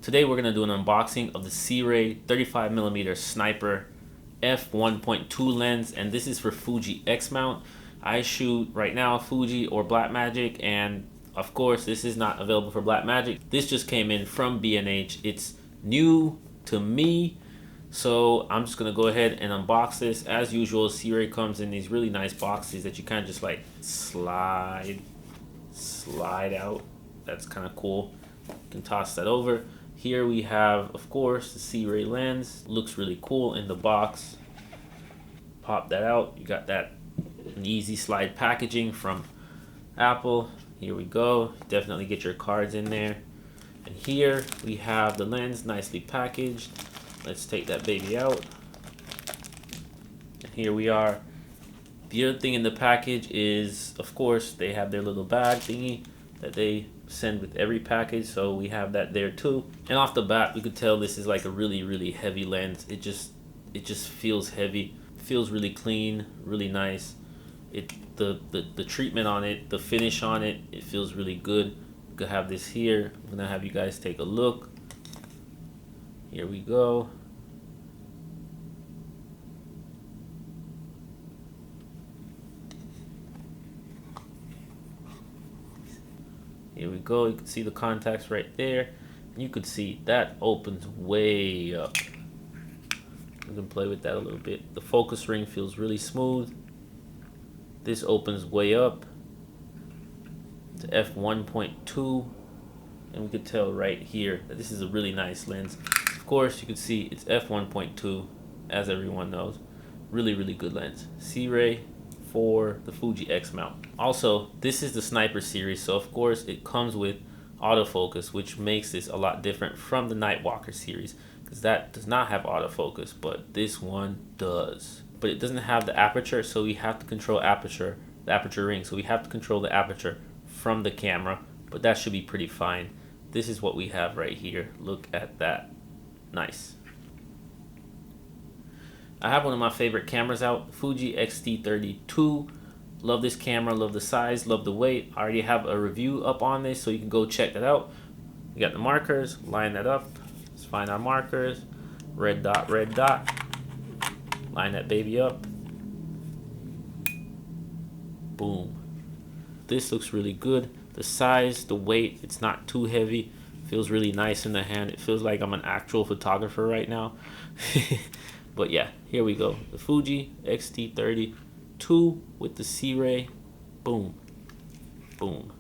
Today we're gonna do an unboxing of the Sirui 35mm sniper f1.2 lens, and this is for Fuji X mount. I shoot right now Fuji or Blackmagic, and of course this is not available for Blackmagic. This just came in from B&H. It's new to me, so I'm just gonna go ahead and unbox this. As usual, Sirui comes in these really nice boxes that you kind of just like slide out. That's kind of cool. You can toss that over. Here we have, of course, the Sirui lens. Looks really cool in the box. Pop that out. You got that an easy slide packaging from Apple. Here we go. Definitely get your cards in there. And here we have the lens nicely packaged. Let's take that baby out. And here we are. The other thing in the package is, of course, they have their little bag thingy that they send with every package, so we have that there too. And off the bat, we could tell this is like a really heavy lens. It just feels heavy. Feels really clean, really nice. The treatment on it, the finish on it, it feels really good. We could have this here. I'm gonna have you guys take a look. Here we go. Here we go. You can see the contacts right there. You could see that opens way up. We can play with that a little bit. The focus ring feels really smooth. This opens way up to f1.2, and we could tell right here that this is a really nice lens. Of course, you can see it's f1.2, as everyone knows. Really good lens. Sirui for the Fuji X mount. Also, this is the sniper series, so of course it comes with autofocus, which makes this a lot different from the Nightwalker series, because that does not have autofocus, but this one does. But it doesn't have the aperture, so we have to control the aperture ring, so we have to control the aperture from the camera, but that should be pretty fine. This is what we have right here. Look at that. Nice. I have one of my favorite cameras out, Fuji X-T32. Love this camera, love the size, love the weight. I already have a review up on this, so you can go check that out. We got the markers, line that up. Let's find our markers. Red dot, red dot. Line that baby up. Boom. This looks really good. The size, the weight, it's not too heavy. Feels really nice in the hand. It feels like I'm an actual photographer right now. But yeah, here we go. The Fuji X-T32 with the Sirui. Boom. Boom.